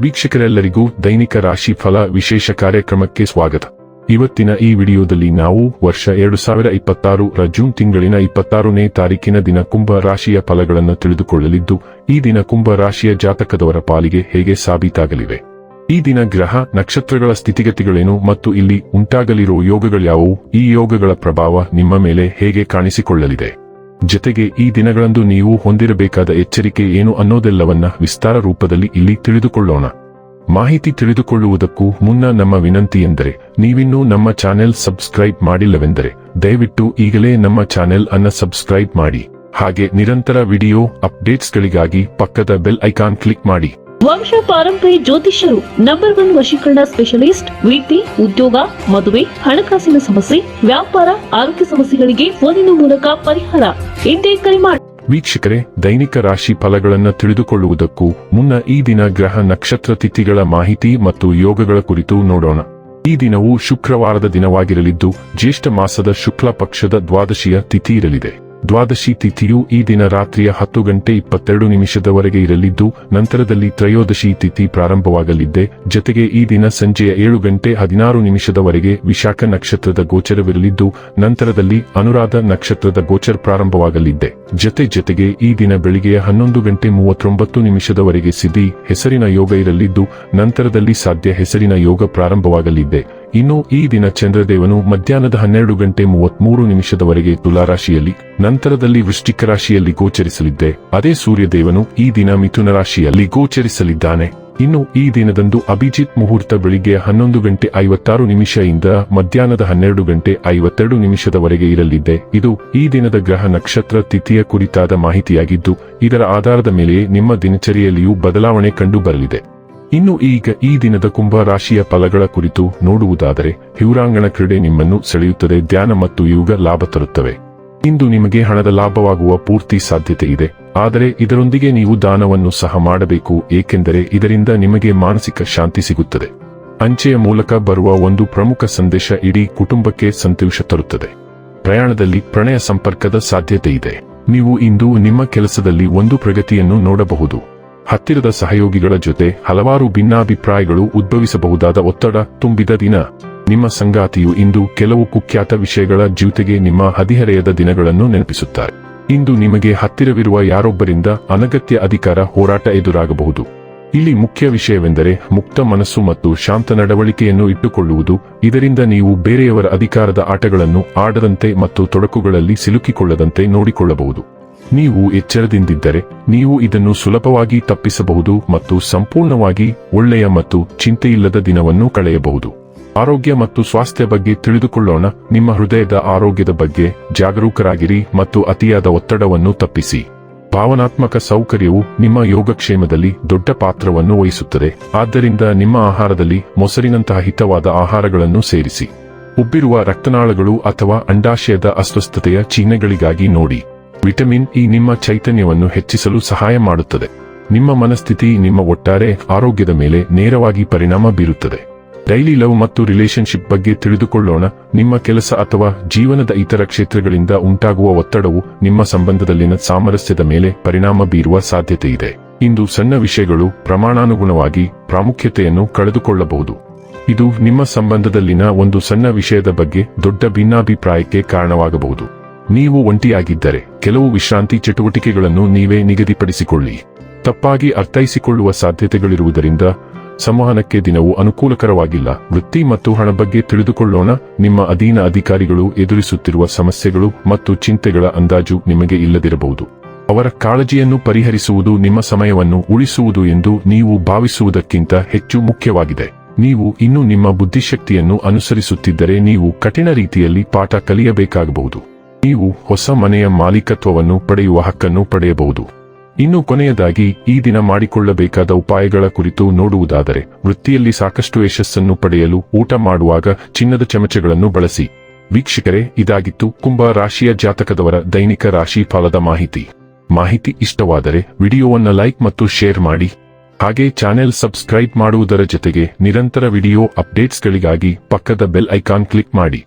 ವೀಕ್ಷಕರೆಲ್ಲರಿಗೂ ದೈನಿಕ ರಾಶಿ ಫಲ ವಿಶೇಷ ಕಾರ್ಯಕ್ರಮಕ್ಕೆ ಸ್ವಾಗತ. ಇವತ್ತಿನ ಈ ವಿಡಿಯೋದಲ್ಲಿ ನಾವು ವರ್ಷ 2026 ಜೂನ್ ತಿಂಗಳಿನ 26ನೇ ತಾರೀಕಿನ ದಿನ ಕುಂಭ ರಾಶಿಯ ಫಲಗಳನ್ನು ತಿಳಿದುಕೊಳ್ಳಲಿದ್ದು, ಈ ದಿನ ಕುಂಭ ರಾಶಿಯ ಜಾತಕದವರ ಪಾಲಿಗೆ ಹೇಗೆ ಸಾಬೀತಾಗಲಿವೆ, ಈ ದಿನ ಗ್ರಹ ನಕ್ಷತ್ರಗಳ ಸ್ಥಿತಿಗತಿಗಳೇನು ಮತ್ತು ಇಲ್ಲಿ ಉಂಟಾಗಲಿರುವ ಯೋಗಗಳ್ಯಾವುವು, ಈ ಯೋಗಗಳ ಪ್ರಭಾವ ನಿಮ್ಮ ಮೇಲೆ ಹೇಗೆ ಕಾಣಿಸಿಕೊಳ್ಳಲಿದೆ, ಜೊತೆಗೆ ಈ ದಿನಗಳಂದು ನೀವು ಹೊಂದಿರಬೇಕಾದ ಎಚ್ಚರಿಕೆ ಏನು ಅನ್ನೋದೆಲ್ಲವನ್ನ ವಿಸ್ತಾರ ರೂಪದಲ್ಲಿ ಇಲ್ಲಿ ತಿಳಿದುಕೊಳ್ಳೋಣ. ಮಾಹಿತಿ ತಿಳಿದುಕೊಳ್ಳುವುದಕ್ಕೂ ಮುನ್ನ ನಮ್ಮ ವಿನಂತಿ ಎಂದರೆ, ನೀವಿನ್ನೂ ನಮ್ಮ ಚಾನೆಲ್ ಸಬ್ಸ್ಕ್ರೈಬ್ ಮಾಡಿಲ್ಲವೆಂದರೆ ದಯವಿಟ್ಟು ಈಗಲೇ ನಮ್ಮ ಚಾನೆಲ್ ಅನ್ನು ಸಬ್ಸ್ಕ್ರೈಬ್ ಮಾಡಿ. ಹಾಗೆ ನಿರಂತರ ವಿಡಿಯೋ ಅಪ್ಡೇಟ್ಸ್ಗಳಿಗಾಗಿ ಪಕ್ಕದ ಬೆಲ್ ಐಕಾನ್ ಕ್ಲಿಕ್ ಮಾಡಿ. ವಂಶ ಪಾರಂಪರ್ಯ ಜ್ಯೋತಿಷ್ಯರು ನಂಬರ್ 1 ವಶೀಕರಣ ಸ್ಪೆಷಲಿಸ್ಟ್. ವೃತ್ತಿ, ಉದ್ಯೋಗ, ಮದುವೆ, ಹಣಕಾಸಿನ ಸಮಸ್ಯೆ, ವ್ಯಾಪಾರ, ಆರೋಗ್ಯ ಸಮಸ್ಯೆಗಳಿಗೆ ಫೋನಿನ ಮೂಲಕ ಪರಿಹಾರ. ಹಿಂದೆ ಕರೆ ಮಾಡಿ. ವೀಕ್ಷಕರೇ, ದೈನಿಕ ರಾಶಿ ಫಲಗಳನ್ನು ತಿಳಿದುಕೊಳ್ಳುವುದಕ್ಕೂ ಮುನ್ನ ಈ ದಿನ ಗ್ರಹ ನಕ್ಷತ್ರ ತಿಥಿಗಳ ಮಾಹಿತಿ ಮತ್ತು ಯೋಗಗಳ ಕುರಿತು ನೋಡೋಣ. ಈ ದಿನವು ಶುಕ್ರವಾರದ ದಿನವಾಗಿರಲಿದ್ದು, ಜ್ಯೇಷ್ಠ ಮಾಸದ ಶುಕ್ಲ ಪಕ್ಷದ ದ್ವಾದಶಿಯ ತಿಥಿ ಇರಲಿದೆ. ದ್ವಾದಶಿ ತಿಥಿಯು ಈ ದಿನ ರಾತ್ರಿಯ 10:22 ಇರಲಿದ್ದು, ನಂತರದಲ್ಲಿ ತ್ರಯೋದಶಿ ತಿಥಿ ಪ್ರಾರಂಭವಾಗಲಿದ್ದೆ. ಜೊತೆಗೆ ಈ ದಿನ ಸಂಜೆಯ 7:16 ವಿಶಾಖ ನಕ್ಷತ್ರದ ಗೋಚರವಿರಲಿದ್ದು, ನಂತರದಲ್ಲಿ ಅನುರಾಧ ನಕ್ಷತ್ರದ ಗೋಚರ ಪ್ರಾರಂಭವಾಗಲಿದ್ದೆ. ಜೊತೆಗೆ ಈ ದಿನ ಬೆಳಿಗ್ಗೆಯ 11:39 ಸಿದ್ಧಿ ಹೆಸರಿನ ಯೋಗ ಇರಲಿದ್ದು, ನಂತರದಲ್ಲಿ ಸಾಧ್ಯ ಹೆಸರಿನ ಯೋಗ ಪ್ರಾರಂಭವಾಗಲಿದ್ದೆ. ಇನ್ನು ಈ ದಿನ ಚಂದ್ರದೇವನು ಮಧ್ಯಾಹ್ನದ 12:33 ತುಲಾರಾಶಿಯಲ್ಲಿ, ನಂತರದಲ್ಲಿ ವೃಶ್ಚಿಕ ರಾಶಿಯಲ್ಲಿ ಗೋಚರಿಸಲಿದ್ದೆ. ಅದೇ ಸೂರ್ಯದೇವನು ಈ ದಿನ ಮಿಥುನ ರಾಶಿಯಲ್ಲಿ ಗೋಚರಿಸಲಿದ್ದಾನೆ. ಇನ್ನು ಈ ದಿನದಂದು ಅಭಿಜಿತ್ ಮುಹೂರ್ತ ಬೆಳಿಗ್ಗೆ 11:56 ಇಂದ ಮಧ್ಯಾಹ್ನದ 12:52 ಇರಲಿದ್ದೆ. ಇದು ಈ ದಿನದ ಗ್ರಹ ನಕ್ಷತ್ರ ತಿಥಿಯ ಕುರಿತಾದ ಮಾಹಿತಿಯಾಗಿದ್ದು, ಇದರ ಆಧಾರದ ಮೇಲೆ ನಿಮ್ಮ ದಿನಚರಿಯಲ್ಲಿಯೂ ಬದಲಾವಣೆ ಕಂಡು ಬರಲಿದೆ. ಇನ್ನು ಈಗ ಈ ದಿನದ ಕುಂಭ ರಾಶಿಯ ಫಲಗಳ ಕುರಿತು ನೋಡುವುದಾದರೆ, ಹಿರಾಂಗಣ ಕ್ರೀಡೆ ನಿಮ್ಮನ್ನು ಸೆಳೆಯುತ್ತದೆ, ಧ್ಯಾನ ಮತ್ತು ಯೋಗ ಲಾಭ ತರುತ್ತವೆ. ಇಂದು ನಿಮಗೆ ಹಣದ ಲಾಭವಾಗುವ ಪೂರ್ತಿ ಸಾಧ್ಯತೆ ಇದೆ, ಆದರೆ ಇದರೊಂದಿಗೆ ನೀವು ದಾನವನ್ನು ಸಹ ಮಾಡಬೇಕು, ಏಕೆಂದರೆ ಇದರಿಂದ ನಿಮಗೆ ಮಾನಸಿಕ ಶಾಂತಿ ಸಿಗುತ್ತದೆ. ಅಂಚೆಯ ಮೂಲಕ ಬರುವ ಒಂದು ಪ್ರಮುಖ ಸಂದೇಶ ಇಡೀ ಕುಟುಂಬಕ್ಕೆ ಸಂತೋಷ ತರುತ್ತದೆ. ಪ್ರಯಾಣದಲ್ಲಿ ಪ್ರಣಯ ಸಂಪರ್ಕದ ಸಾಧ್ಯತೆ ಇದೆ. ನೀವು ಇಂದು ನಿಮ್ಮ ಕೆಲಸದಲ್ಲಿ ಒಂದು ಪ್ರಗತಿಯನ್ನು ನೋಡಬಹುದು. ಹತ್ತಿರದ ಸಹಯೋಗಿಗಳ ಜೊತೆ ಹಲವಾರು ಭಿನ್ನಾಭಿಪ್ರಾಯಗಳು ಉದ್ಭವಿಸಬಹುದಾದ ಒತ್ತಡ ತುಂಬಿದ ದಿನ. ನಿಮ್ಮ ಸಂಗಾತಿಯು ಇಂದು ಕೆಲವು ಕುಖ್ಯಾತ ವಿಷಯಗಳ ಜೊತೆಗೆ ನಿಮ್ಮ ಹದಿಹರೆಯದ ದಿನಗಳನ್ನು ನೆನಪಿಸುತ್ತಾರೆ. ಇಂದು ನಿಮಗೆ ಹತ್ತಿರವಿರುವ ಯಾರೊಬ್ಬರಿಂದ ಅನಗತ್ಯ ಅಧಿಕಾರ ಹೋರಾಟ ಎದುರಾಗಬಹುದು. ಇಲ್ಲಿ ಮುಖ್ಯ ವಿಷಯವೆಂದರೆ ಮುಕ್ತ ಮನಸ್ಸು ಮತ್ತು ಶಾಂತ ನಡವಳಿಕೆಯನ್ನು ಇಟ್ಟುಕೊಳ್ಳುವುದು. ಇದರಿಂದ ನೀವು ಬೇರೆಯವರ ಅಧಿಕಾರದ ಆಟಗಳನ್ನು ಆಡದಂತೆ ಮತ್ತು ತೊಡಕುಗಳಲ್ಲಿ ಸಿಲುಕಿಕೊಳ್ಳದಂತೆ ನೋಡಿಕೊಳ್ಳಬಹುದು. ನೀವು ಎಚ್ಚರದಿಂದಿದ್ದರೆ ನೀವು ಇದನ್ನು ಸುಲಭವಾಗಿ ತಪ್ಪಿಸಬಹುದು ಮತ್ತು ಸಂಪೂರ್ಣವಾಗಿ ಒಳ್ಳೆಯ ಮತ್ತು ಚಿಂತೆಯಿಲ್ಲದ ದಿನವನ್ನು ಕಳೆಯಬಹುದು. ಆರೋಗ್ಯ ಮತ್ತು ಸ್ವಾಸ್ಥ್ಯ ಬಗ್ಗೆ ತಿಳಿದುಕೊಳ್ಳೋಣ. ನಿಮ್ಮ ಹೃದಯದ ಆರೋಗ್ಯದ ಬಗ್ಗೆ ಜಾಗರೂಕರಾಗಿರಿ ಮತ್ತು ಅತಿಯಾದ ಒತ್ತಡವನ್ನು ತಪ್ಪಿಸಿ. ಭಾವನಾತ್ಮಕ ಸೌಕರ್ಯವು ನಿಮ್ಮ ಯೋಗಕ್ಷೇಮದಲ್ಲಿ ದೊಡ್ಡ ಪಾತ್ರವನ್ನು ವಹಿಸುತ್ತದೆ. ಆದ್ದರಿಂದ ನಿಮ್ಮ ಆಹಾರದಲ್ಲಿ ಮೊಸರಿನಂತಹ ಹಿತವಾದ ಆಹಾರಗಳನ್ನು ಸೇರಿಸಿ. ಉಬ್ಬಿರುವ ರಕ್ತನಾಳಗಳು ಅಥವಾ ಅಂಡಾಶಯದ ಅಸ್ವಸ್ಥತೆಯ ಚಿಹ್ನೆಗಳಿಗಾಗಿ ನೋಡಿ. ವಿಟಮಿನ್ ಇ ನಿಮ್ಮ ಚೈತನ್ಯವನ್ನು ಹೆಚ್ಚಿಸಲು ಸಹಾಯ ಮಾಡುತ್ತದೆ. ನಿಮ್ಮ ಮನಸ್ಥಿತಿ ನಿಮ್ಮ ಒಟ್ಟಾರೆ ಆರೋಗ್ಯದ ಮೇಲೆ ನೇರವಾಗಿ ಪರಿಣಾಮ ಬೀರುತ್ತದೆ. ಡೈಲಿ ಲವ್ ಮತ್ತು ರಿಲೇಶನ್ಶಿಪ್ ಬಗ್ಗೆ ತಿಳಿದುಕೊಳ್ಳೋಣ. ನಿಮ್ಮ ಕೆಲಸ ಅಥವಾ ಜೀವನದ ಇತರ ಕ್ಷೇತ್ರಗಳಿಂದ ಉಂಟಾಗುವ ಒತ್ತಡವು ನಿಮ್ಮ ಸಂಬಂಧದಲ್ಲಿನ ಸಾಮರಸ್ಯದ ಮೇಲೆ ಪರಿಣಾಮ ಬೀರುವ ಸಾಧ್ಯತೆ ಇದೆ. ಇಂದು ಸಣ್ಣ ವಿಷಯಗಳು ಪ್ರಮಾಣಾನುಗುಣವಾಗಿ ಪ್ರಾಮುಖ್ಯತೆಯನ್ನು ಕಳೆದುಕೊಳ್ಳಬಹುದು. ಇದು ನಿಮ್ಮ ಸಂಬಂಧದಲ್ಲಿನ ಒಂದು ಸಣ್ಣ ವಿಷಯದ ಬಗ್ಗೆ ದೊಡ್ಡ ಭಿನ್ನಾಭಿಪ್ರಾಯಕ್ಕೆ ಕಾರಣವಾಗಬಹುದು. ನೀವು ಒಂಟಿಯಾಗಿದ್ದರೆ ಕೆಲವು ವಿಶ್ರಾಂತಿ ಚಟುವಟಿಕೆಗಳನ್ನು ನೀವೇ ನಿಗದಿಪಡಿಸಿಕೊಳ್ಳಿ. ತಪ್ಪಾಗಿ ಅರ್ಥೈಸಿಕೊಳ್ಳುವ ಸಾಧ್ಯತೆಗಳಿರುವುದರಿಂದ ಸಂವಹನಕ್ಕೆ ದಿನವು ಅನುಕೂಲಕರವಾಗಿಲ್ಲ. ವೃತ್ತಿ ಮತ್ತು ಹಣ ಬಗ್ಗೆ ತಿಳಿದುಕೊಳ್ಳೋಣ. ನಿಮ್ಮ ಅಧೀನ ಅಧಿಕಾರಿಗಳು ಎದುರಿಸುತ್ತಿರುವ ಸಮಸ್ಯೆಗಳು ಮತ್ತು ಚಿಂತೆಗಳ ಅಂದಾಜು ನಿಮಗೆ ಇಲ್ಲದಿರಬಹುದು. ಅವರ ಕಾಳಜಿಯನ್ನು ಪರಿಹರಿಸುವುದು ನಿಮ್ಮ ಸಮಯವನ್ನು ಉಳಿಸುವುದು ಎಂದು ನೀವು ಭಾವಿಸುವುದಕ್ಕಿಂತ ಹೆಚ್ಚು ಮುಖ್ಯವಾಗಿದೆ. ನೀವು ಇನ್ನೂ ನಿಮ್ಮ ಬುದ್ಧಿಶಕ್ತಿಯನ್ನು ಅನುಸರಿಸುತ್ತಿದ್ದರೆ ನೀವು ಕಠಿಣ ರೀತಿಯಲ್ಲಿ ಪಾಠ ಕಲಿಯಬೇಕಾಗಬಹುದು. ನೀವು ಹೊಸ ಮನೆಯ ಮಾಲೀಕತ್ವವನ್ನು ಪಡೆಯುವ ಹಕ್ಕನ್ನು ಪಡೆಯಬಹುದು. ಇನ್ನು ಕೊನೆಯದಾಗಿ ಈ ದಿನ ಮಾಡಿಕೊಳ್ಳಬೇಕಾದ ಉಪಾಯಗಳ ಕುರಿತು ನೋಡುವುದಾದರೆ, ವೃತ್ತಿಯಲ್ಲಿ ಸಾಕಷ್ಟು ಯಶಸ್ಸನ್ನು ಪಡೆಯಲು ಊಟ ಮಾಡುವಾಗ ಚಿನ್ನದ ಚಮಚಗಳನ್ನು ಬಳಸಿ. ವೀಕ್ಷಕರೇ, ಇದಾಗಿತ್ತು ಕುಂಭ ರಾಶಿಯ ಜಾತಕದವರ ದೈನಿಕ ರಾಶಿ ಫಲದ ಮಾಹಿತಿ ಇಷ್ಟವಾದರೆ ವಿಡಿಯೋವನ್ನು ಲೈಕ್ ಮತ್ತು ಶೇರ್ ಮಾಡಿ. ಹಾಗೆ ಚಾನೆಲ್ ಸಬ್ಸ್ಕ್ರೈಬ್ ಮಾಡುವುದರ ಜೊತೆಗೆ ನಿರಂತರ ವಿಡಿಯೋ ಅಪ್ಡೇಟ್ಸ್ಗಳಿಗಾಗಿ ಪಕ್ಕದ ಬೆಲ್ ಐಕಾನ್ ಕ್ಲಿಕ್ ಮಾಡಿ.